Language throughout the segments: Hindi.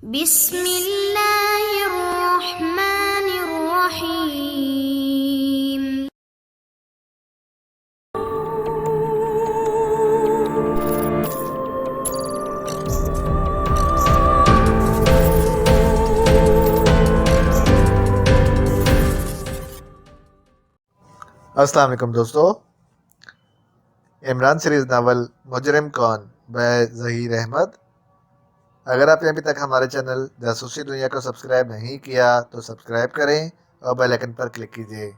बिस्मिल्लाहिर्रहमानिर्रहीम। अस्सलाम वालेकुम दोस्तों। इमरान सीरीज़ नावल मुजरिम कौन बाय ज़हीर अहमद। अगर आपने अभी तक हमारे चैनल जासूसी दुनिया को सब्सक्राइब नहीं किया तो सब्सक्राइब करें और बेल आइकन पर क्लिक कीजिए।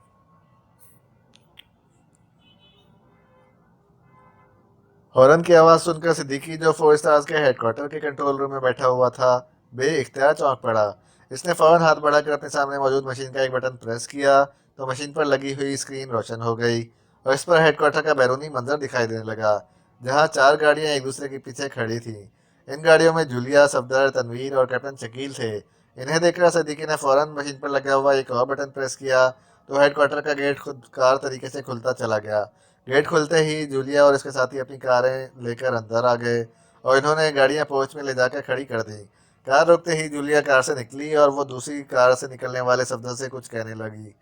हॉर्न की आवाज़ सुनकर सिद्दीकी, जो 4 स्टार्स के हेडक्वार्टर के कंट्रोल रूम में बैठा हुआ था, बेइख्तियार चौंक पड़ा। इसने फ़ौरन हाथ बढ़ाकर अपने सामने मौजूद मशीन का एक बटन प्रेस किया तो मशीन पर लगी हुई स्क्रीन रोशन हो गई और इस पर हेडक्वार्टर का बैरूनी मंजर दिखाई देने लगा, जहाँ 4 गाड़ियाँ एक दूसरे के पीछे खड़ी थीं। इन गाड़ियों में जूलिया, सफदर, तनवीर और कैप्टन शकील थे। इन्हें देखकर सिद्दीकी ने फ़ौरन मशीन पर लगा हुआ एक और बटन प्रेस किया तो हेडक्वार्टर का गेट खुदकार तरीके से खुलता चला गया। गेट खुलते ही जूलिया और इसके साथी अपनी कारें लेकर अंदर आ गए और इन्होंने गाड़ियां पोर्च में ले जाकर खड़ी कर दी। कार रुकते ही जूलिया कार से निकली और वो दूसरी कार से निकलने वाले सफदर से कुछ कहने लगी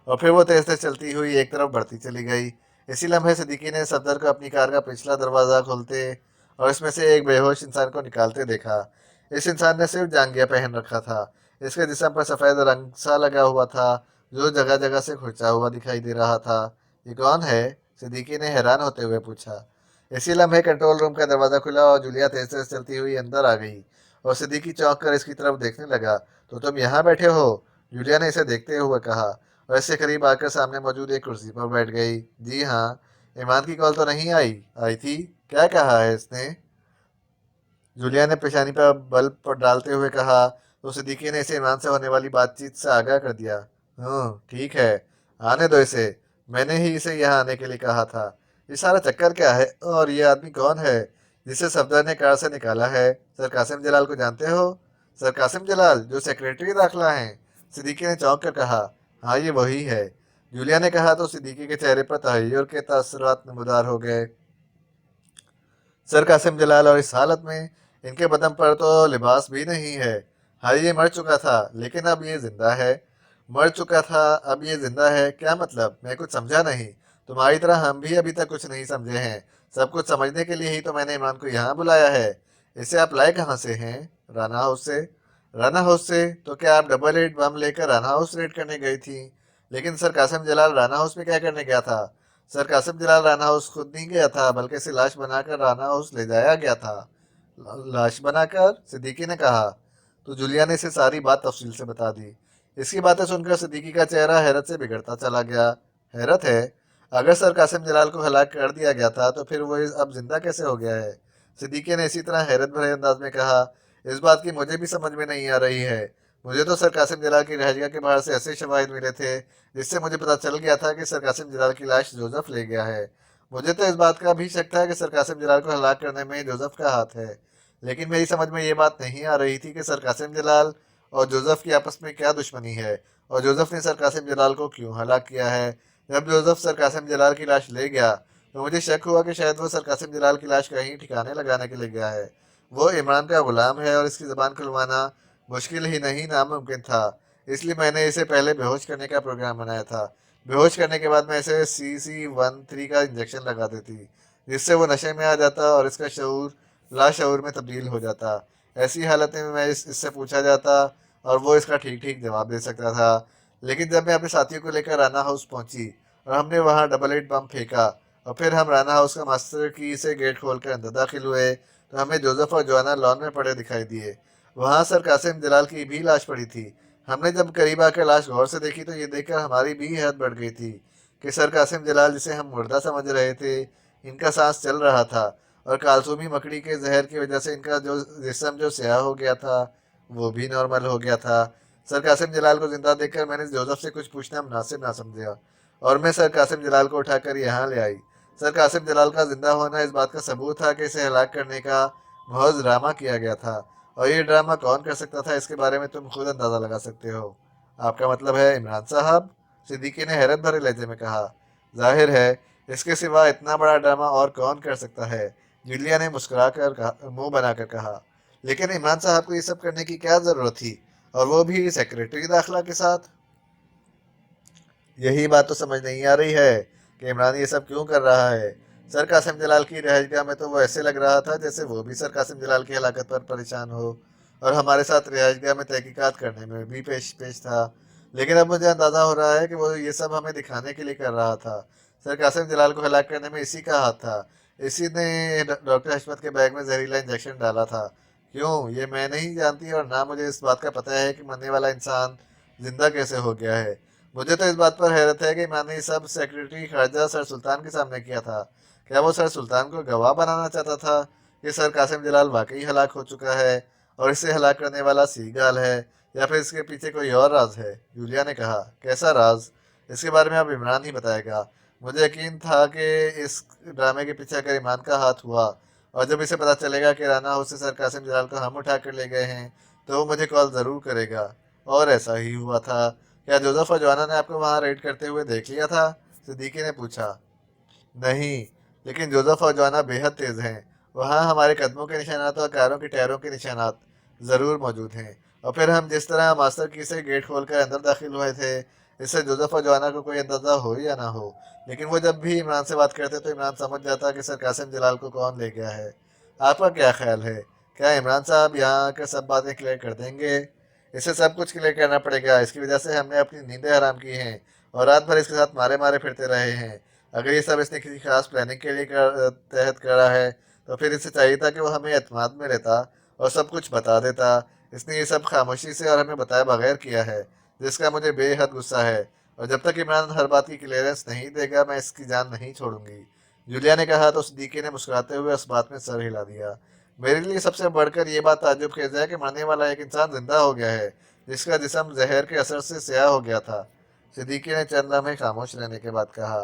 और फिर वो तेज तेज चलती हुई एक तरफ बढ़ती चली गई। इसी लम्हे सिद्दीकी ने सफदर को अपनी कार का पिछला दरवाज़ा खोलते और इसमें से एक बेहोश इंसान को निकालते देखा। इस इंसान ने सिर्फ जांघिया पहन रखा था। इसके जिस्म पर सफ़ेद रंग सा लगा हुआ था जो जगह जगह से खुरचा हुआ दिखाई दे रहा था। ये कौन है? सिद्दीकी ने हैरान होते हुए पूछा। इसी लम्हे कंट्रोल रूम का दरवाज़ा खुला और जूलिया तेज तेज चलती हुई अंदर आ गई और सिद्दीकी चौंक कर इसकी तरफ देखने लगा। तो तुम यहाँ बैठे हो? जूलिया ने इसे देखते हुए कहा और इससे करीब आकर सामने मौजूद एक कुर्सी पर बैठ गई। जी हाँ, ईमान की कॉल तो नहीं आई आई थी? क्या कहा है इसने? जूलिया ने पेशानी पर बल पर डालते हुए कहा तो सिद्दीकी ने इसे ईमान से होने वाली बातचीत से आगाह कर दिया। ठीक है, आने दो इसे। मैंने ही इसे यहाँ आने के लिए कहा था। ये सारा चक्कर क्या है और ये आदमी कौन है जिसे सफदर ने कार से निकाला है? सर कासिम जलाल को जानते हो? सर कासिम जलाल, जो सेक्रेटरी दाखिला हैं? सिद्दीकी ने चौंक कर कहा। हाँ, ये वही है, जूलिया ने कहा तो सिद्दीकी के चेहरे पर तहय्युर के तासुरात नमूदार हो गए। सर कासिम जलाल, और इस हालत में? इनके बदन पर तो लिबास भी नहीं है। हाँ, ये मर चुका था लेकिन अब ये जिंदा है। मर चुका था, अब ये जिंदा है, क्या मतलब? मैं कुछ समझा नहीं। तुम्हारी तरह हम भी अभी तक कुछ नहीं समझे हैं। सब कुछ समझने के लिए ही तो मैंने ईमान को यहाँ बुलाया है। इसे आप लाए कहाँ से हैं? राना हाउस से। राना हाउस से? तो क्या आप डबल एट बम लेकर राना हाउस रेड करने गई थी? लेकिन सर कासिम जलाल राना हाउस में क्या करने गया था? सर कासिम जलाल राना हाउस खुद नहीं गया था, बल्कि इसे लाश बनाकर राना हाउस ले जाया गया था। लाश बनाकर? सिद्दीकी ने कहा। तो जूलिया ने इसे सारी बात तफसील से बता दी। इसकी बातें सुनकर सिद्दीकी का चेहरा हैरत से बिगड़ता चला गया। हैरत है? अगर सर कासिम जलाल को हलाक कर दिया गया था तो फिर वो अब जिंदा कैसे हो गया है? सिद्दीकी ने इसी तरह हैरत भरे अंदाज में कहा। इस बात की मुझे भी समझ में नहीं आ रही है। मुझे तो सर कासिम जलाल की रहजगा के बाहर से ऐसे शवाहिद मिले थे जिससे मुझे पता चल गया था कि सर कासिम जलाल की लाश जोसेफ ले गया है। मुझे तो इस बात का भी शक था कि सर कासिम जलाल को हलाक करने में जोसेफ का हाथ है। लेकिन मेरी समझ में ये बात नहीं आ रही थी कि सर कासिम जलाल और जोसेफ की आपस में क्या दुश्मनी है और जोसेफ ने सर कासिम जलाल को क्यों हलाक किया है। जब जोसेफ सर कासिम जलाल की लाश ले गया तो मुझे शक हुआ कि शायद वो सर कासिम जलाल की लाश कहीं ठिकाने लगाने के लिए गया है। वो इमरान का गुलाम है और इसकी ज़बान खुलवाना मुश्किल ही नहीं, नामुमकिन था। इसलिए मैंने इसे पहले बेहोश करने का प्रोग्राम बनाया था। बेहोश करने के बाद मैं इसे CC13 का इंजेक्शन लगा देती जिससे वो नशे में आ जाता और इसका शऊर लाशऊर में तब्दील हो जाता। ऐसी हालत में मैं इससे पूछा जाता और वो इसका ठीक ठीक जवाब दे सकता था। लेकिन जब मैं अपने साथियों को लेकर राना हाउस पहुंची और हमने वहां डबल एट बम फेंका और फिर हम राना हाउस का मास्टर की से गेट खोलकर अंदर दाखिल हुए तो हमें जोसेफ और जोआना लॉन में पड़े दिखाई दिए। वहां सर कासिम जलाल की भी लाश पड़ी थी। हमने जब करीब आकर लाश गौर से देखी तो ये देखकर हमारी भी हैरत बढ़ गई थी कि सर कासिम जलाल, जिसे हम मुर्दा समझ रहे थे, इनका सांस चल रहा था और कालसूमी मकड़ी के जहर की वजह से इनका जो जिस्म जो स्याह हो गया था वो भी नॉर्मल हो गया था। सर कासिम जलाल को जिंदा देखकर मैंने जोसेफ से कुछ पूछना मुनासिब ना समझा और मैं सर कासिम जलाल को उठाकर यहाँ ले आई। सर कासिम जलाल का जिंदा होना इस बात का सबूत था कि इसे हलाक करने का बहुत ड्रामा किया गया था और ये ड्रामा कौन कर सकता था इसके बारे में तुम खुद अंदाज़ा लगा सकते हो। आपका मतलब है इमरान साहब? सिद्दीकी ने हैरत भरे लहजे में कहा। जाहिर है, इसके सिवा इतना बड़ा ड्रामा और कौन कर सकता है? जूलिया ने मुस्कुराकर मुंह बनाकर कहा। लेकिन इमरान साहब को ये सब करने की क्या जरूरत थी, और वो भी सेक्रेटरी दाखिला के साथ? यही बात तो समझ नहीं आ रही है कि इमरान ये सब क्यों कर रहा है। सर कासिम जलाल की रिहाइशगाह में तो वो ऐसे लग रहा था जैसे वो भी सर कासिम जलाल की हलाकत पर परेशान हो, और हमारे साथ रिहाइशगाह में तहकीकात करने में भी पेश पेश था। लेकिन अब मुझे अंदाजा हो रहा है कि वो ये सब हमें दिखाने के लिए कर रहा था। सर कासिम जलाल को हलाक करने में इसी का हाथ था। इसी ने डॉक्टर हशमत के बैग में जहरीला इंजेक्शन डाला था। क्यों, ये मैं नहीं जानती, और ना मुझे इस बात का पता है कि मरने वाला इंसान जिंदा कैसे हो गया है। मुझे तो इस बात पर हैरत है कि मैंने ये सब सेक्रेटरी खारजा सर सुल्तान के सामने किया था। क्या वो सर सुल्तान को गवाह बनाना चाहता था कि सर कासिम जलाल वाकई हलाक हो चुका है और इसे हलाक करने वाला सीगाल है, या फिर इसके पीछे कोई और राज है? जूलिया ने कहा, कैसा राज? इसके बारे में अब इमरान ही बताएगा। मुझे यकीन था कि इस ड्रामे के पीछे अगर इमरान का हाथ हुआ, और जब इसे पता चलेगा कि राना हाउस से सर कासिम जलाल को हम उठा कर ले गए हैं, तो वो मुझे कॉल ज़रूर करेगा। और ऐसा ही हुआ था। क्या जोसेफ और जोआना ने आपको वहां रेड करते हुए देख लिया था? सिद्दीकी ने पूछा। नहीं, लेकिन जोसेफ और जोआना बेहद तेज हैं। वहां हमारे कदमों के निशानात और कारों के टायरों के निशानात जरूर मौजूद हैं। और फिर हम जिस तरह मास्टर की से गेट खोलकर अंदर दाखिल हुए थे, इससे जोसेफ और जोआना को कोई अंदाजा हो या ना हो, लेकिन वो जब भी इमरान से बात करते तो इमरान समझ जाता कि सर कासिम जलाल को कौन ले गया है। आपका क्या ख्याल है? क्या इमरान साहब यहाँ आकर सब बातें क्लियर कर देंगे? इसे सब कुछ क्लियर करना पड़ेगा। इसकी वजह से हमने अपनी नींदें हराम की हैं और रात भर इसके साथ मारे मारे फिरते रहे हैं। अगर ये सब इसने किसी खास प्लानिंग के लिए तहत करा है, तो फिर इसे चाहिए था कि वो हमें एतमाद में रहता और सब कुछ बता देता। इसने ये सब खामोशी से और हमें बताए बगैर किया है, जिसका मुझे बेहद गुस्सा है। और जब तक इमरान हर बात की क्लियरेंस नहीं देगा, मैं इसकी जान नहीं छोड़ूंगी। जूलिया ने कहा तो सिद्दीकी ने मुस्कुराते हुए उस बात में सर हिला दिया। मेरे लिए सबसे बढ़कर ये बात ताज्जुब खेज है कि मरने वाला एक इंसान जिंदा हो गया है, जिसका जिस्म जहर के असर से स्याह हो गया था। सिद्दीकी ने चंद लम्हे खामोश रहने के बाद कहा,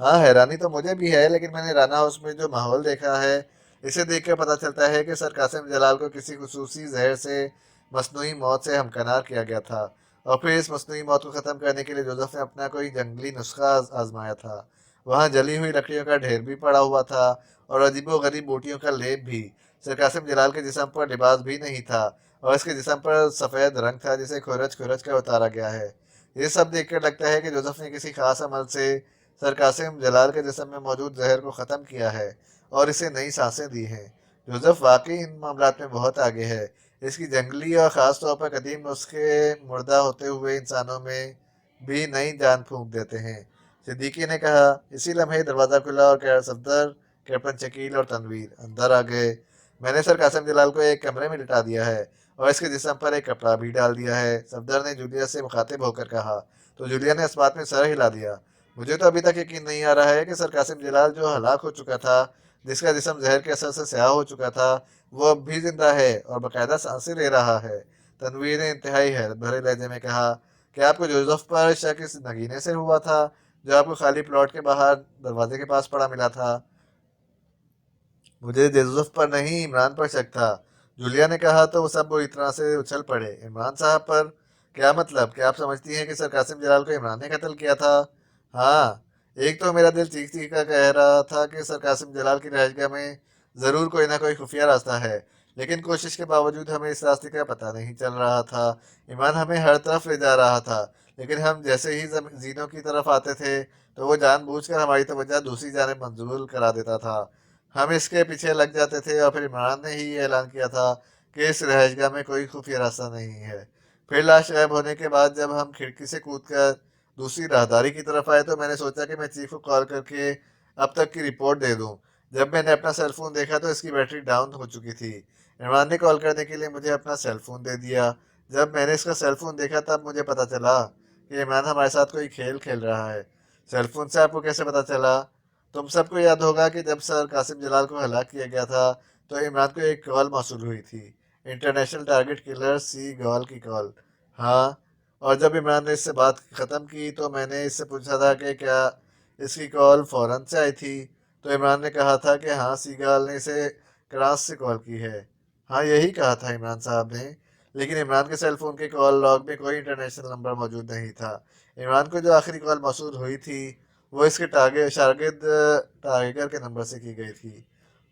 हाँ, हैरानी तो मुझे भी है, लेकिन मैंने राना हाउस में जो माहौल देखा है, इसे देखकर पता चलता है कि सर कासिम जलाल को किसी खुसूसी जहर से मसनूई मौत से हमकनार किया गया था, और फिर इस मसनूई मौत को ख़त्म करने के लिए जोसेफ ने अपना कोई जंगली नुस्खा आजमाया था। वहाँ जली हुई लकड़ियों का ढेर भी पड़ा हुआ था, और अजीबो गरीब बूटियों का लेप भी। सर कासिम जलाल के जिस्म पर लिबास भी नहीं था, और इसके जिस्म पर सफ़ेद रंग था जिसे खुरच खुरच कर उतारा गया है। ये सब देखकर लगता है कि जोसेफ ने किसी खास अमल से सर कासिम जलाल के जिस्म में मौजूद जहर को ख़त्म किया है और इसे नई सांसें दी हैं। जोसेफ वाकई इन मामलात में बहुत आगे है। इसकी जंगली और ख़ास तौर पर कदीम नुस्खे मुर्दा होते हुए इंसानों में भी नई जान फूंक देते हैं। सिद्दीकी ने कहा। इसी लम्हे दरवाज़ा खुला और सफदर, कैप्टन शकील और तनवीर अंदर आ गए। मैंने सर कासिम जलाल को एक कमरे में लिटा दिया है और इसके जिस्म पर एक कपड़ा भी डाल दिया है, सफदर ने जूलिया से मुखातिब होकर कहा। तो जूलिया ने इस बात में सर हिला दिया। मुझे तो अभी तक यकीन नहीं आ रहा है कि सर कासिम जलाल जो हलाक हो चुका था, जिसका जिस्म जहर के असर से स्याह हो चुका था, वो अब भी जिंदा है और बाकायदा सांसें ले रहा है। तनवीर ने इंतहाई हैरत भरे लहजे में कहा, क्या आपको जोसेफ पर शक इस नगीने से हुआ था जो आपको खाली प्लॉट के बाहर दरवाजे के पास पड़ा मिला था? मुझे जोसेफ पर नहीं, इमरान पर शक था, जूलिया ने कहा। तो वो सब बुरी तरह से उछल पड़े। इमरान साहब पर? क्या मतलब? क्या आप समझती हैं कि सर कासिम जलाल को इमरान ने कत्ल किया था? हाँ। एक तो मेरा दिल चीख चीख कर कह रहा था कि सर कासिम जलाल की रहायशगाह में ज़रूर कोई ना कोई खुफिया रास्ता है, लेकिन कोशिश के बावजूद हमें इस रास्ते का पता नहीं चल रहा था। ईमान हमें हर तरफ ले जा रहा था, लेकिन हम जैसे ही जीनों की तरफ आते थे, तो वो जानबूझकर हमारी तवज्जो दूसरी जानिब मंजूर करा देता था। हम इसके पीछे लग जाते थे, और फिर इमरान ने ही ये ऐलान किया था कि इस रहायशगाह में कोई खुफिया रास्ता नहीं है। फिर लाश गायब होने के बाद जब हम खिड़की से कूदकर दूसरी राहदारी की तरफ आए, तो मैंने सोचा कि मैं चीफ को कॉल करके अब तक की रिपोर्ट दे दूं। जब मैंने अपना सेल फोन देखा तो इसकी बैटरी डाउन हो चुकी थी। इमरान ने कॉल करने के लिए मुझे अपना सेल फोन दे दिया। जब मैंने इसका सेल फोन देखा, तब मुझे पता चला कि इमरान हमारे साथ कोई खेल खेल रहा है। सेल फोन से आपको कैसे पता चला? तुम सबको याद होगा कि जब सर कासिम जलाल को हलाक किया गया था, तो इमरान को एक कॉल मौसूल हुई थी, इंटरनेशनल टारगेट किलर सी गॉल की कॉल। हाँ। और जब इमरान ने इससे बात ख़त्म की, तो मैंने इससे पूछा था कि क्या इसकी कॉल फ़ौरन से आई थी। तो इमरान ने कहा था कि हाँ, सीगाल ने इसे क्रास से कॉल की है। हाँ, यही कहा था इमरान साहब ने। लेकिन इमरान के सेल फ़ोन के कॉल लॉग में कोई इंटरनेशनल नंबर मौजूद नहीं था। इमरान को जो आखिरी कॉल मौसूल हुई थी, वो इसके टारगेट शागिर्द टाइगर के नंबर से की गई थी।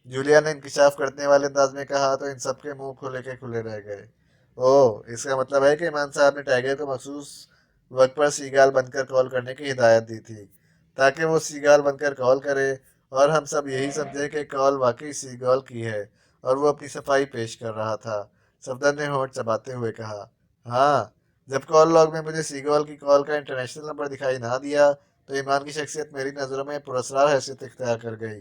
जूलिया ने इंकिशाफ करने वाले अंदाज में कहा तो इन सबके मुंह खुले के खुले रह गए। ओह, इसका मतलब है कि इमाम साहब ने टाइगर को मखसूस वक्त पर सीगाल बनकर कॉल करने की हिदायत दी थी, ताकि वो सीगाल बनकर कॉल करे और हम सब यही समझे कि कॉल वाकई सीगाल की है और वो अपनी सफाई पेश कर रहा था। सफदर ने होंठ चबाते हुए कहा। हाँ, जब कॉल लॉग में मुझे सीगॉल की कॉल का इंटरनेशनल नंबर दिखाई ना दिया तो ईमान की शख्सियत मेरी नज़रों में पुरस्कार हैसियत इख्तियार कर गई।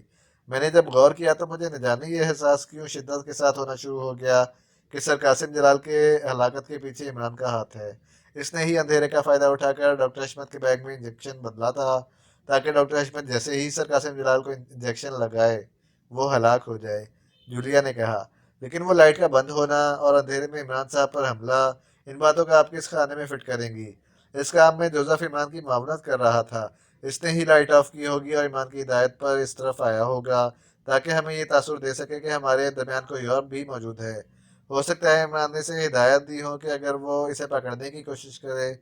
मैंने जब गौर किया तो मुझे न जाने ये एहसास क्यों शिद्दत के साथ होना शुरू हो गया कि सर कासिम जलाल के हलाकत के पीछे इमरान का हाथ है। इसने ही अंधेरे का फ़ायदा उठाकर डॉक्टर हशमत के बैग में इंजेक्शन बदला था, ताकि डॉक्टर हशमत जैसे ही सर कासिम जलाल को इंजेक्शन लगाए वो हलाक हो जाए। जूलिया ने कहा, लेकिन वो लाइट का बंद होना और अंधेरे में इमरान साहब पर हमला, इन बातों का आप किस खाने में फिट करेंगी? इस काम में जोसेफ ईमान की मावनत कर रहा था। इसने ही लाइट ऑफ की होगी और ईमान की हिदायत पर इस तरफ आया होगा, ताकि हमें ये तासुर दे सके कि हमारे दरमियान कोई और भी मौजूद है। हो सकता है इमरान ने इसे हिदायत दी हो कि अगर वो इसे पकड़ने की कोशिश करे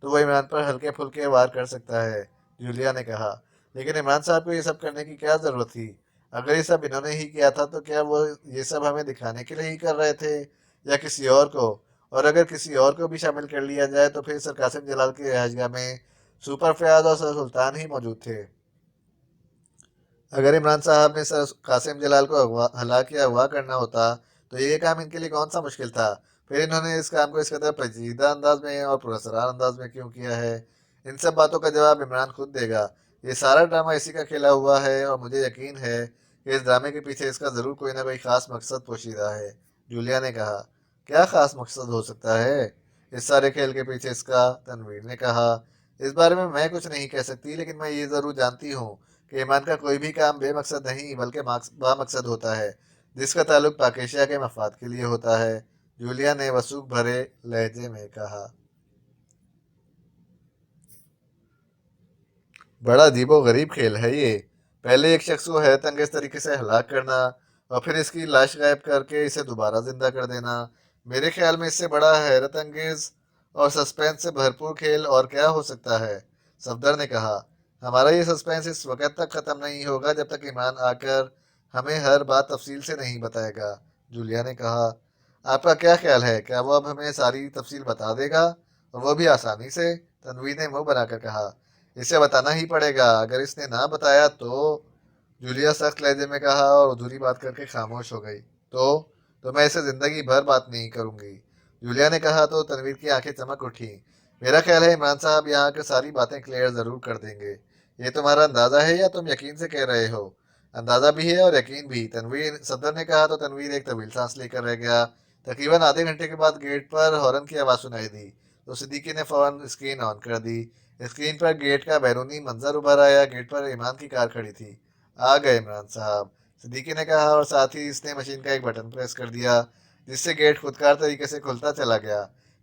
तो वो इमरान पर हल्के फुल्के वार कर सकता है। जूलिया ने कहा, लेकिन इमरान साहब को ये सब करने की क्या जरूरत थी? अगर ये सब इन्होंने ही किया था तो क्या वो ये सब हमें दिखाने के लिए ही कर रहे थे या किसी और को? और अगर किसी और को भी शामिल कर लिया जाए तो फिर सर कासिम जलाल की रिहाइशगाह में सुपर फयाज और सर सुल्तान ही मौजूद थे। अगर इमरान साहब ने सर कासिम जलाल को हलाक या अगवा करना होता तो ये काम इनके लिए कौन सा मुश्किल था? फिर इन्होंने इस काम को इस कदर पेचीदा अंदाज में और पुरस्कार अंदाज में क्यों किया है? इन सब बातों का जवाब इमरान खुद देगा। ये सारा ड्रामा इसी का खेला हुआ है और मुझे यकीन है कि इस ड्रामे के पीछे इसका ज़रूर कोई ना कोई ख़ास मकसद पोशीदा है। जूलिया ने कहा, क्या ख़ास मकसद हो सकता है इस सारे खेल के पीछे इसका? तनवीर ने कहा, इस बारे में मैं कुछ नहीं कह सकती, लेकिन मैं ये ज़रूर जानती हूँ कि ईमान का कोई भी काम बेमकसद नहीं बल्कि बामकसद होता है, जिसका ताल्लुक पाकेशिया के मफाद के लिए होता है। जूलिया ने वसूख भरे लहजे में कहा। बड़ा अजीबो गरीब खेल है ये। पहले एक शख्स को हैरत अंगेज तरीके से हलाक करना और फिर इसकी लाश गायब करके इसे दोबारा जिंदा कर देना। मेरे ख्याल में इससे बड़ा हैरत अंगेज और सस्पेंस से भरपूर खेल और क्या हो सकता है? सफदर ने कहा, हमारा ये सस्पेंस इस वक्त तक ख़त्म नहीं होगा जब तक ईमान आकर हमें हर बात तफसील से नहीं बताएगा। जूलिया ने कहा, आपका क्या ख्याल है, क्या वो अब हमें सारी तफसील बता देगा और वो भी आसानी से? तनवीर ने मुंह बनाकर कहा, इसे बताना ही पड़ेगा, अगर इसने ना बताया तो? जूलिया सख्त लहजे में कहा और अधूरी बात करके खामोश हो गई। तो मैं इसे जिंदगी भर बात नहीं करूंगी। जूलिया ने कहा तो तनवीर की आंखें चमक उठी। मेरा ख्याल है इमरान साहब यहाँ आकर सारी बातें क्लियर जरूर कर देंगे। ये तुम्हारा अंदाजा है या तुम यकीन से कह रहे हो? अंदाजा भी है और यकीन भी, तनवीर सदर ने कहा तो तनवीर एक तवील सांस लेकर रह गया। तकरीबन आधे घंटे के बाद गेट पर हॉर्न की आवाज़ सुनाई दी तो सिद्दीकी ने फौरन स्क्रीन ऑन कर दी। स्क्रीन पर गेट का बैरूनी मंजर उभर आया। गेट पर ईमान की कार खड़ी थी। आ गए इमरान साहब, सिद्दीकी ने कहा और साथ ही इसने मशीन का एक बटन प्रेस कर दिया, जिससे गेट खुदकार तरीके से खुलता चला गया।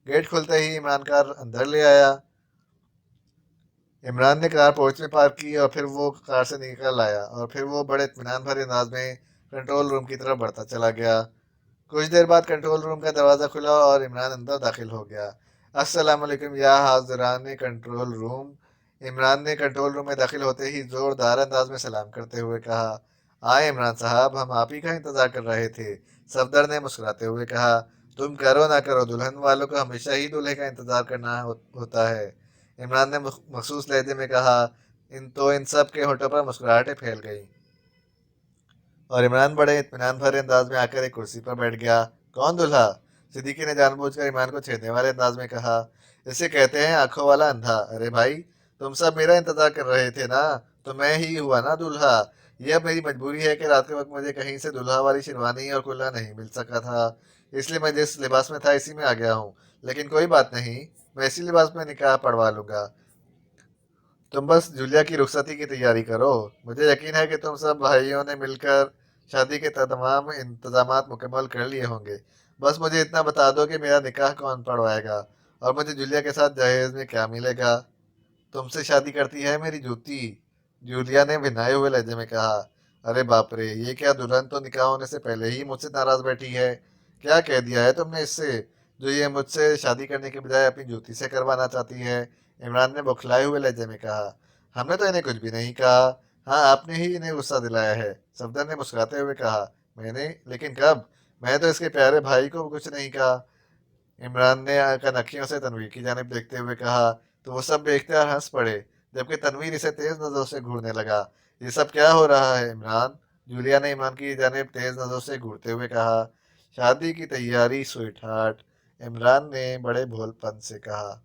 गेट खुलते ही इमरान कार अंदर ले आया। इमरान ने कार पोर्च में पार्क की और फिर वो कार से निकल आया और फिर वो बड़े इत्मीनान भरे अंदाज में कंट्रोल रूम की तरफ बढ़ता चला गया। कुछ देर बाद कंट्रोल रूम का दरवाज़ा खुला और इमरान अंदर दाखिल हो गया। अस्सलाम वालेकुम या हाज़िरान कंट्रोल रूम। इमरान ने कंट्रोल रूम में दाखिल होते ही ज़ोरदार अंदाज में सलाम करते हुए कहा, आए इमरान साहब, हम आप ही का इंतज़ार कर रहे थे। सफदर ने मुस्कुराते हुए कहा, तुम करो ना करो, दुल्हन वालों को हमेशा ही दूल्हे का इंतज़ार करना होता है। इमरान ने मखसूस लहजे में कहा। इन सब के होठों पर मुस्कुराहटें फैल गईं और इमरान बड़े इत्मीनान भरे अंदाज में आकर एक कुर्सी पर बैठ गया। कौन दूल्हा? सिद्दीकी ने जानबूझकर ईमान को छेड़ने वाले अंदाज में कहा। इसे कहते हैं आंखों वाला अंधा। अरे भाई, तुम सब मेरा इंतजार कर रहे थे ना, तो मैं ही हुआ ना दूल्हा। यह अब मेरी मजबूरी है कि रात के वक्त मुझे कहीं से दूल्हा वाली शेरवानी और कुल्ला नहीं मिल सका था, इसलिए मैं जिस लिबास में था इसी में आ गया हूँ। लेकिन कोई बात नहीं, मैं इसी लिबास में निकाह पढ़वा लूंगा। तुम बस जूलिया की रुखसती की तैयारी करो। मुझे यकीन है कि तुम सब भाइयों ने मिलकर शादी के तमाम इंतजामात मुकम्मल कर लिए होंगे। बस मुझे इतना बता दो कि मेरा निकाह कौन पढ़वाएगा और मुझे जूलिया के साथ जहेज में क्या मिलेगा। तुमसे शादी करती है मेरी जूती, जूलिया ने भिनाए हुए लहजे में कहा। अरे बाप रे, ये क्या, दुल्हन तो निकाह होने से पहले ही मुझसे नाराज बैठी है। क्या कह दिया है तुमने इससे, जो ये मुझसे शादी करने के बजाय अपनी जूती से करवाना चाहती है? इमरान ने बौखलाए हुए लहजे में कहा। हमने तो इन्हें कुछ भी नहीं कहा। हाँ, आपने ही इन्हें गुस्सा दिलाया है, सफदर ने मुस्कुराते हुए कहा। मैंने? लेकिन कब? मैंने तो इसके प्यारे भाई को कुछ नहीं कहा। इमरान ने कनखियों से तनवीर की जानिब देखते हुए कहा। तो वो सब बेख्तियार हंस पड़े, जबकि तनवीर इसे तेज नजरों से घूरने लगा। ये सब क्या हो रहा है इमरान? जूलिया ने इमरान की जानिब तेज नजरों से घूरते हुए कहा। शादी की तैयारी स्वीट हार्ट, इमरान ने बड़े भोलपन से कहा।